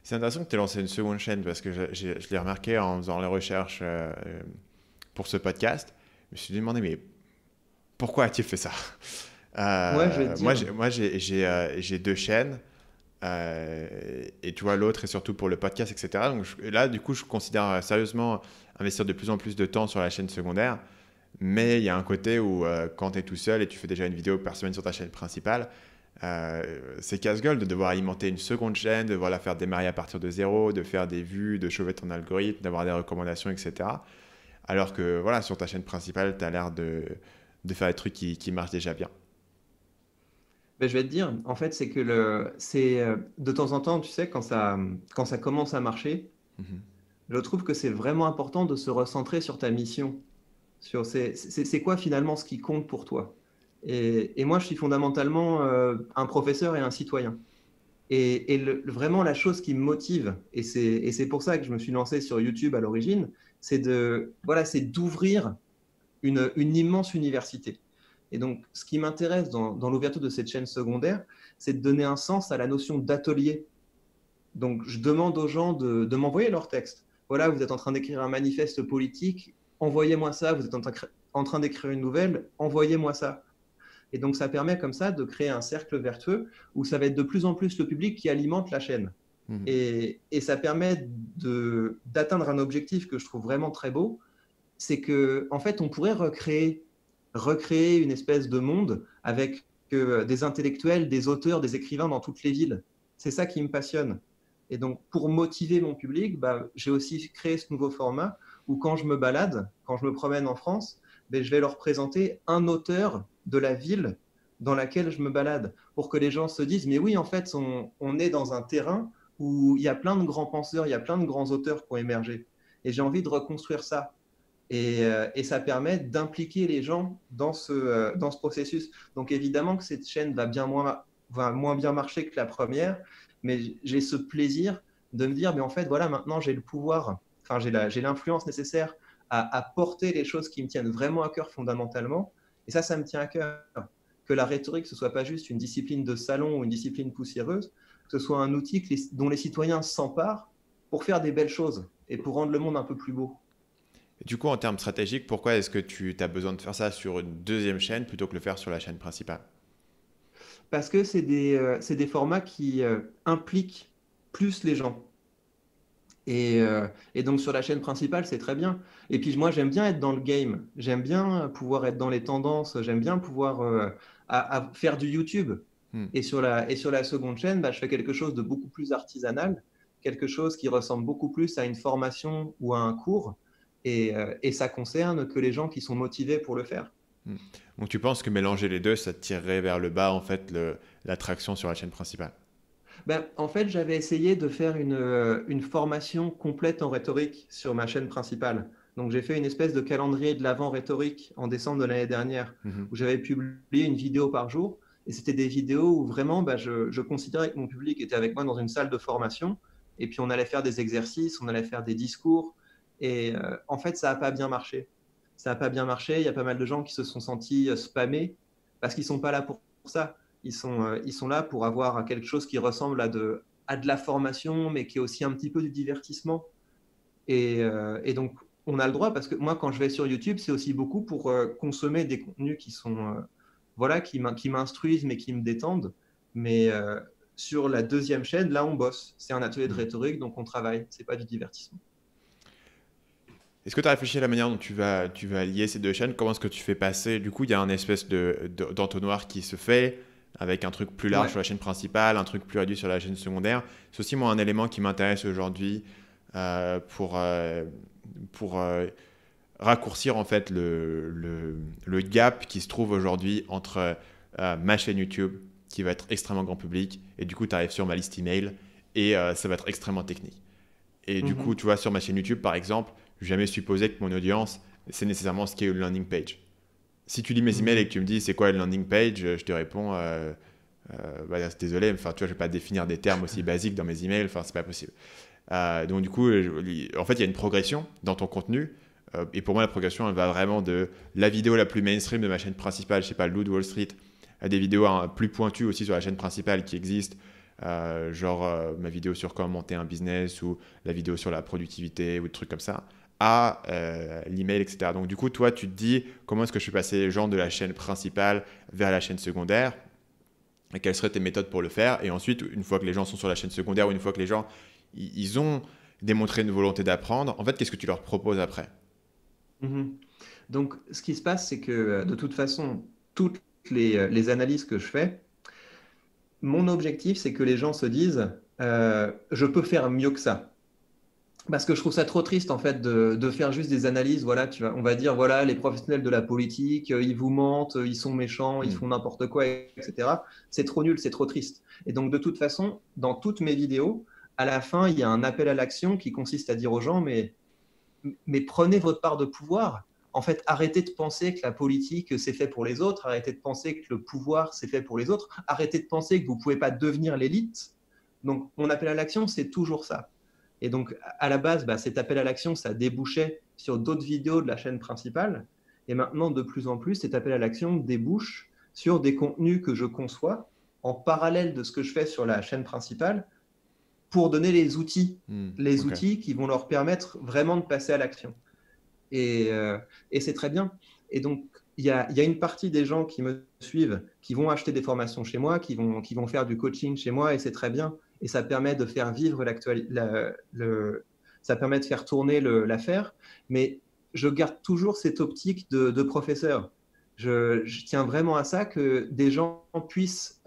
C'est intéressant que tu aies lancé une seconde chaîne parce que je l'ai remarqué en faisant les recherches pour ce podcast. Je me suis demandé, mais pourquoi as-tu fait ça? Ouais, je vais te dire. J'ai deux chaînes et tu vois, l'autre est surtout pour le podcast, etc. Donc là, du coup, je considère sérieusement investir de plus en plus de temps sur la chaîne secondaire. Mais il y a un côté où quand tu es tout seul et tu fais déjà une vidéo par semaine sur ta chaîne principale, c'est casse-gueule de devoir alimenter une seconde chaîne, de devoir la faire démarrer à partir de zéro, de faire des vues, de chauffer ton algorithme, d'avoir des recommandations, etc. Alors que voilà, sur ta chaîne principale, tu as l'air de faire des trucs qui marchent déjà bien. Ben, je vais te dire, en fait, c'est que de temps en temps, tu sais, quand ça commence à marcher, Mhm. je trouve que c'est vraiment important de se recentrer sur ta mission, sur c'est quoi finalement ce qui compte pour toi. Et moi, je suis fondamentalement un professeur et un citoyen. Et vraiment, la chose qui me motive, et c'est pour ça que je me suis lancé sur YouTube à l'origine, voilà, c'est d'ouvrir une immense université. Et donc, ce qui m'intéresse dans l'ouverture de cette chaîne secondaire, c'est de donner un sens à la notion d'atelier. Donc, je demande aux gens de m'envoyer leurs textes. Voilà, vous êtes en train d'écrire un manifeste politique, envoyez-moi ça. Vous êtes en train d'écrire une nouvelle, envoyez-moi ça. Et donc, ça permet comme ça de créer un cercle vertueux où ça va être de plus en plus le public qui alimente la chaîne. Mhm. Et ça permet d'atteindre un objectif que je trouve vraiment très beau, c'est que en fait, on pourrait recréer une espèce de monde avec des intellectuels, des auteurs, des écrivains dans toutes les villes. C'est ça qui me passionne. Et donc, pour motiver mon public, bah, j'ai aussi créé ce nouveau format où quand je me balade, quand je me promène en France, ben, je vais leur présenter un auteur de la ville dans laquelle je me balade pour que les gens se disent, mais oui, en fait, on est dans un terrain où il y a plein de grands penseurs, il y a plein de grands auteurs qui ont émergé. Et j'ai envie de reconstruire ça. Et ça permet d'impliquer les gens dans ce processus. Donc évidemment que cette chaîne va moins bien marcher que la première, mais j'ai ce plaisir de me dire, mais en fait, voilà, maintenant j'ai le pouvoir, enfin j'ai l'influence nécessaire à porter les choses qui me tiennent vraiment à cœur fondamentalement. Et ça me tient à cœur. Que la rhétorique, ce soit pas juste une discipline de salon ou une discipline poussiéreuse, que ce soit un outil dont les citoyens s'emparent pour faire des belles choses et pour rendre le monde un peu plus beau. Et du coup, en termes stratégiques, pourquoi est-ce que tu as besoin de faire ça sur une deuxième chaîne plutôt que le faire sur la chaîne principale? Parce que c'est des formats qui impliquent plus les gens. Et donc sur la chaîne principale, c'est très bien. Et puis moi, j'aime bien être dans le game. J'aime bien pouvoir être dans les tendances. J'aime bien pouvoir à faire du YouTube. Hmm. Et sur la seconde chaîne, bah, je fais quelque chose de beaucoup plus artisanal, quelque chose qui ressemble beaucoup plus à une formation ou à un cours. Et ça concerne que les gens qui sont motivés pour le faire. Hmm. Donc tu penses que mélanger les deux, ça tirerait vers le bas en fait l'attraction sur la chaîne principale? Ben, en fait, j'avais essayé de faire une formation complète en rhétorique sur ma chaîne principale. Donc, j'ai fait une espèce de calendrier de l'avant rhétorique en décembre de l'année dernière, Mhm. où j'avais publié une vidéo par jour. Et c'était des vidéos où vraiment, ben, je considérais que mon public était avec moi dans une salle de formation. Et puis, on allait faire des exercices, on allait faire des discours. Et en fait, ça n'a pas bien marché. Ça n'a pas bien marché. Il y a pas mal de gens qui se sont sentis spammés parce qu'ils ne sont pas là pour ça. Ils sont là pour avoir quelque chose qui ressemble à de la formation, mais qui est aussi un petit peu du divertissement. Et donc, on a le droit, parce que moi, quand je vais sur YouTube, c'est aussi beaucoup pour consommer des contenus qui sont, voilà, qui m'instruisent, mais qui me détendent. Mais sur la deuxième chaîne, là, on bosse. C'est un atelier de Hmm. rhétorique, donc on travaille. C'est pas du divertissement. Est-ce que tu as réfléchi à la manière dont tu vas lier ces deux chaînes? Comment est-ce que tu fais passer? Du coup, il y a un espèce d'entonnoir qui se fait avec un truc plus large Ouais. sur la chaîne principale, un truc plus réduit sur la chaîne secondaire. C'est aussi moi un élément qui m'intéresse aujourd'hui euh, pour, euh, pour raccourcir en fait le gap qui se trouve aujourd'hui entre ma chaîne YouTube qui va être extrêmement grand public et du coup tu arrives sur ma liste email et ça va être extrêmement technique. Et du coup, Mhm. tu vois, sur ma chaîne YouTube, par exemple, je n'ai jamais supposé que mon audience, c'est nécessairement ce qui est une landing page. Si tu lis mes emails et Mhm. que tu me dis c'est quoi une landing page, je te réponds bah, désolé, enfin, tu vois, je ne vais pas définir des termes aussi basiques dans mes emails, enfin, c'est pas possible. Donc, du coup, en fait, il y a une progression dans ton contenu. Et pour moi, la progression, elle va vraiment de la vidéo la plus mainstream de ma chaîne principale, je sais pas, Loot Wall Street, à des vidéos plus pointues aussi sur la chaîne principale qui existent, genre ma vidéo sur comment monter un business ou la vidéo sur la productivité ou des trucs comme ça, à l'email, etc. Donc du coup, toi, tu te dis comment est-ce que je fais passer les gens de la chaîne principale vers la chaîne secondaire et quelles seraient tes méthodes pour le faire. Et ensuite, une fois que les gens sont sur la chaîne secondaire ou une fois que les gens ils ont démontré une volonté d'apprendre, en fait, qu'est-ce que tu leur proposes après? Mhm. Donc, ce qui se passe, c'est que de toute façon, toutes les analyses que je fais, mon objectif, c'est que les gens se disent, je peux faire mieux que ça. Parce que je trouve ça trop triste en fait de faire juste des analyses. Voilà, on va dire voilà, les professionnels de la politique, ils vous mentent, ils sont méchants, ils Hmm. font n'importe quoi, etc. C'est trop nul, c'est trop triste. Et donc de toute façon, dans toutes mes vidéos, à la fin, il y a un appel à l'action qui consiste à dire aux gens, mais prenez votre part de pouvoir. En fait, arrêtez de penser que la politique, c'est fait pour les autres. Arrêtez de penser que le pouvoir, c'est fait pour les autres. Arrêtez de penser que vous ne pouvez pas devenir l'élite. Donc, mon appel à l'action, c'est toujours ça. Et donc, à la base, cet appel à l'action, ça débouchait sur d'autres vidéos de la chaîne principale. Et maintenant, de plus en plus, cet appel à l'action débouche sur des contenus que je conçois en parallèle de ce que je fais sur la chaîne principale pour donner les Ok. outils qui vont leur permettre vraiment de passer à l'action. Et c'est très bien. Et donc, il y a une partie des gens qui me suivent, qui vont acheter des formations chez moi, qui vont faire du coaching chez moi, et c'est très bien. Et ça permet de faire vivre ça permet de faire tourner l'affaire. Mais je garde toujours cette optique de professeur. Je tiens vraiment à ça, que des gens puissent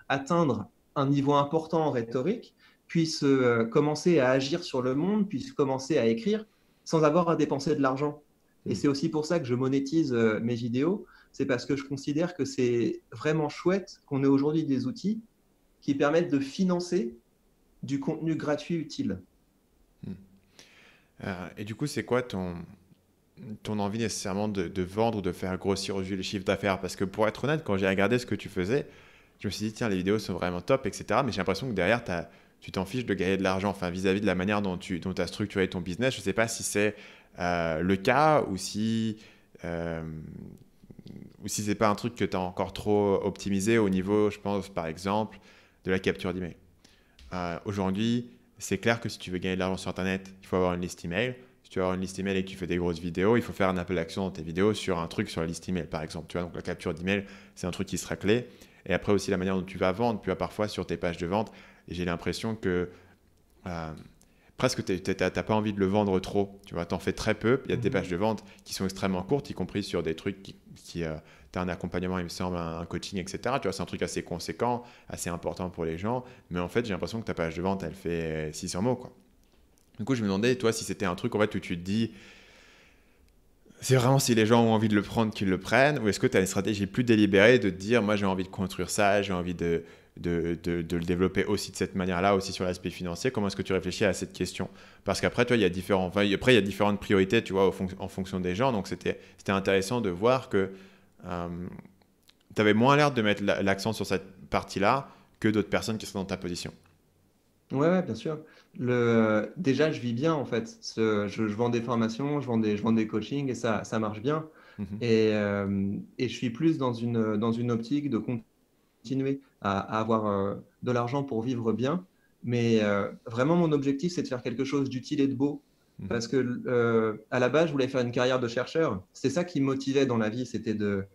atteindre un niveau important en rhétorique, puissent commencer à agir sur le monde, puissent commencer à écrire sans avoir à dépenser de l'argent. Et Hmm. c'est aussi pour ça que je monétise mes vidéos. C'est parce que je considère que c'est vraiment chouette qu'on ait aujourd'hui des outils qui permettent de financer du contenu gratuit utile. Hmm. Et du coup, c'est quoi ton envie nécessairement de vendre ou de faire grossir au jus le chiffre d'affaires? Parce que pour être honnête, quand j'ai regardé ce que tu faisais, je me suis dit, tiens, les vidéos sont vraiment top, etc. Mais j'ai l'impression que derrière, tu t'en fiches de gagner de l'argent. Enfin, vis-à-vis de la manière dont tu as structuré ton business, je ne sais pas si c'est le cas euh, ou si c'est pas un truc que tu as encore trop optimisé au niveau, je pense, par exemple, de la capture d'email. Aujourd'hui, c'est clair que si tu veux gagner de l'argent sur Internet, il faut avoir une liste email. Si tu veux avoir une liste email et que tu fais des grosses vidéos, il faut faire un appel à l'action dans tes vidéos sur un truc sur la liste email, par exemple. Tu vois, donc la capture d'email, c'est un truc qui sera clé. Et après aussi la manière dont tu vas vendre. Tu as parfois sur tes pages de vente, et j'ai l'impression que euh, presque tu n'as pas envie de le vendre trop. Tu vois, tu en fais très peu. Il y a des pages de vente qui sont extrêmement courtes, y compris sur des trucs qui tu as un accompagnement, il me semble, un coaching, etc. Tu vois, c'est un truc assez conséquent, assez important pour les gens. Mais en fait, j'ai l'impression que ta page de vente, elle fait 600 mots, quoi. Du coup, je me demandais, toi, si c'était un truc en fait, où tu te dis, c'est vraiment si les gens ont envie de le prendre qu'ils le prennent, ou est-ce que tu as une stratégie plus délibérée de te dire, moi j'ai envie de construire ça, j'ai envie de le développer aussi de cette manière-là, aussi sur l'aspect financier. Comment est-ce que tu réfléchis à cette question? Parce qu'après, toi, il y a différentes priorités, tu vois, en fonction des gens. Donc c'était intéressant de voir que tu avais moins l'air de mettre l'accent sur cette partie-là que d'autres personnes qui sont dans ta position. Ouais, ouais, bien sûr. Déjà, je vis bien en fait. Je vends des formations, je vends des coachings et ça marche bien. Mhm. Et je suis plus dans une optique de continuer à avoir de l'argent pour vivre bien. Mais vraiment, mon objectif, c'est de faire quelque chose d'utile et de beau. Mhm. Parce que à la base, je voulais faire une carrière de chercheur. C'est ça qui me motivait dans la vie, c'était de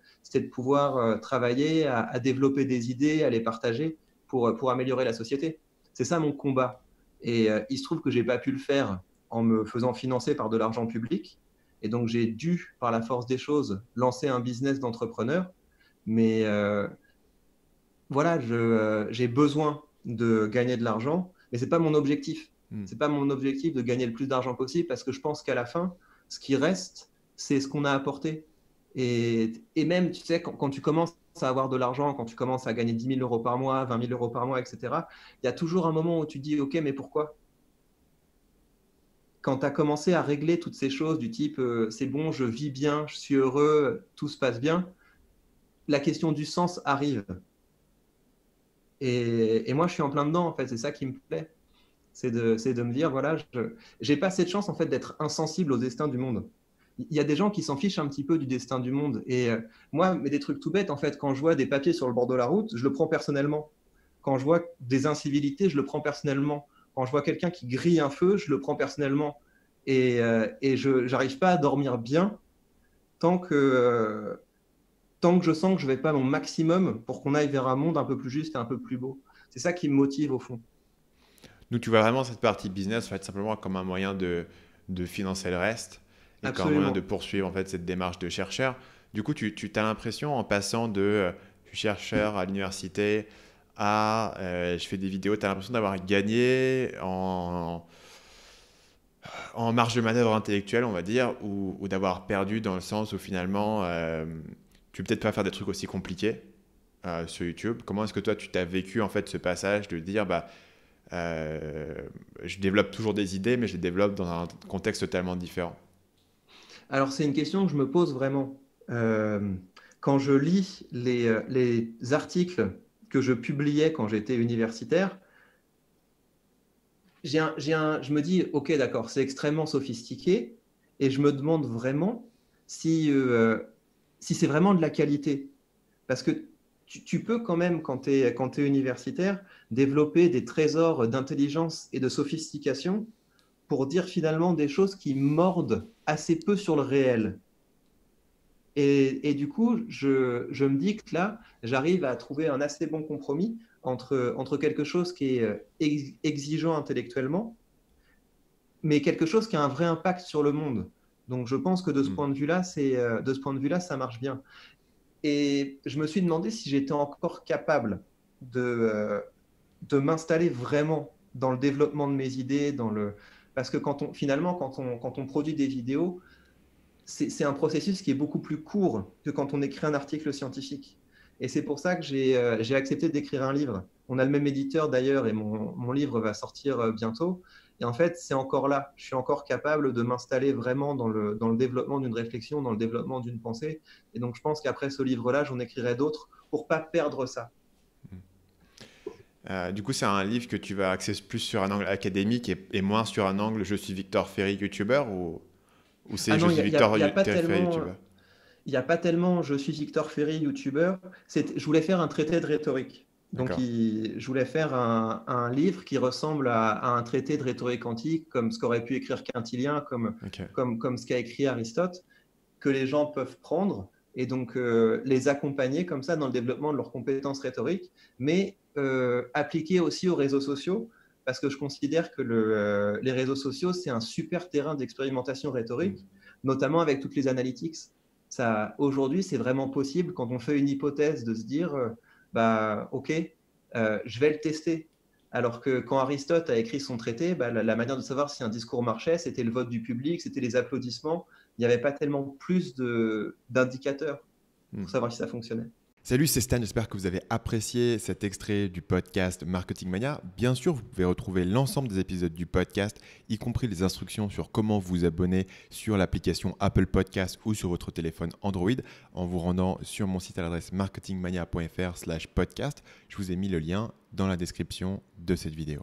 pouvoir travailler à développer des idées, à les partager pour améliorer la société. C'est ça mon combat. Et il se trouve que j'ai pas pu le faire en me faisant financer par de l'argent public. Et donc, j'ai dû, par la force des choses, lancer un business d'entrepreneur. Mais voilà, j'ai besoin de gagner de l'argent, mais c'est pas mon objectif. Mhm. C'est pas mon objectif de gagner le plus d'argent possible parce que je pense qu'à la fin, ce qui reste, c'est ce qu'on a apporté. Et même, tu sais, quand tu commences à avoir de l'argent, quand tu commences à gagner 10 000 € par mois, 20 000 € par mois, etc., il y a toujours un moment où tu dis, OK, mais pourquoi? Quand tu as commencé à régler toutes ces choses du type, c'est bon, je vis bien, je suis heureux, tout se passe bien, la question du sens arrive. Et moi, je suis en plein dedans, en fait, c'est ça qui me plaît. C'est de me dire, voilà, je n'ai pas cette chance, en fait, d'être insensible au destin du monde. Il y a des gens qui s'en fichent un petit peu du destin du monde. Et moi, mais des trucs tout bêtes, en fait, quand je vois des papiers sur le bord de la route, je le prends personnellement. Quand je vois des incivilités, je le prends personnellement. Quand je vois quelqu'un qui grille un feu, je le prends personnellement. Et je n'arrive pas à dormir bien tant que je sens que je ne vais pas mon maximum pour qu'on aille vers un monde un peu plus juste et un peu plus beau. C'est ça qui me motive au fond. Donc, tu vois vraiment cette partie business en fait, simplement comme un moyen de financer le reste et comme un moyen de Absolument. poursuivre en fait, cette démarche de chercheur. Du coup, tu as l'impression en passant de chercheur à l'université à je fais des vidéos, tu as l'impression d'avoir gagné en marge de manœuvre intellectuelle, on va dire, ou d'avoir perdu dans le sens où finalement, tu peux peut-être pas faire des trucs aussi compliqués sur YouTube. Comment est-ce que toi, tu t'as vécu en fait ce passage de dire, je développe toujours des idées, mais je les développe dans un contexte totalement différent. Alors, c'est une question que je me pose vraiment. Quand je lis les articles que je publiais quand j'étais universitaire, je me dis, OK, d'accord, c'est extrêmement sophistiqué, et je me demande vraiment si c'est vraiment de la qualité. Parce que tu peux quand même, quand tu es universitaire, développer des trésors d'intelligence et de sophistication pour dire finalement des choses qui mordent assez peu sur le réel. Et du coup, je me dis que là, j'arrive à trouver un assez bon compromis entre quelque chose qui est exigeant intellectuellement, mais quelque chose qui a un vrai impact sur le monde. Donc je pense que de ce Mm. point de vue-là, ça marche bien. Et je me suis demandé si j'étais encore capable de m'installer vraiment dans le développement de mes idées, parce que finalement, quand on produit des vidéos, c'est un processus qui est beaucoup plus court que quand on écrit un article scientifique. Et c'est pour ça que j'ai accepté d'écrire un livre. On a le même éditeur d'ailleurs, et mon livre va sortir bientôt. Et en fait, c'est encore là. Je suis encore capable de m'installer vraiment dans le développement d'une réflexion, dans le développement d'une pensée. Et donc, je pense qu'après ce livre-là, j'en écrirai d'autres pour pas perdre ça. Du coup, c'est un livre que tu vas axer plus sur un angle académique et moins sur un angle je suis Victor Ferry, youtubeur, ou Ah c'est je non, suis y a pas Ferry, tellement. youtubeur. Il n'y a pas tellement je suis Victor Ferry, youtubeur. Je voulais faire un traité de rhétorique. Donc, D'accord. je voulais faire un livre qui ressemble à un traité de rhétorique antique, comme ce qu'aurait pu écrire Quintilien, Ok. comme ce qu'a écrit Aristote, que les gens peuvent prendre et donc les accompagner comme ça dans le développement de leurs compétences rhétoriques, mais appliquer aussi aux réseaux sociaux, parce que je considère que les réseaux sociaux, c'est un super terrain d'expérimentation Mm. rhétorique, notamment avec toutes les analytics. Aujourd'hui, c'est vraiment possible quand on fait une hypothèse de se dire, OK, je vais le tester. Alors que quand Aristote a écrit son traité, la manière de savoir si un discours marchait, c'était le vote du public, c'était les applaudissements. Il n'y avait pas tellement plus d'indicateurs pour Mm. savoir si ça fonctionnait. Salut, c'est Stan, j'espère que vous avez apprécié cet extrait du podcast Marketing Mania. Bien sûr, vous pouvez retrouver l'ensemble des épisodes du podcast, y compris les instructions sur comment vous abonner sur l'application Apple Podcast ou sur votre téléphone Android en vous rendant sur mon site à l'adresse marketingmania.fr/podcast. Je vous ai mis le lien dans la description de cette vidéo.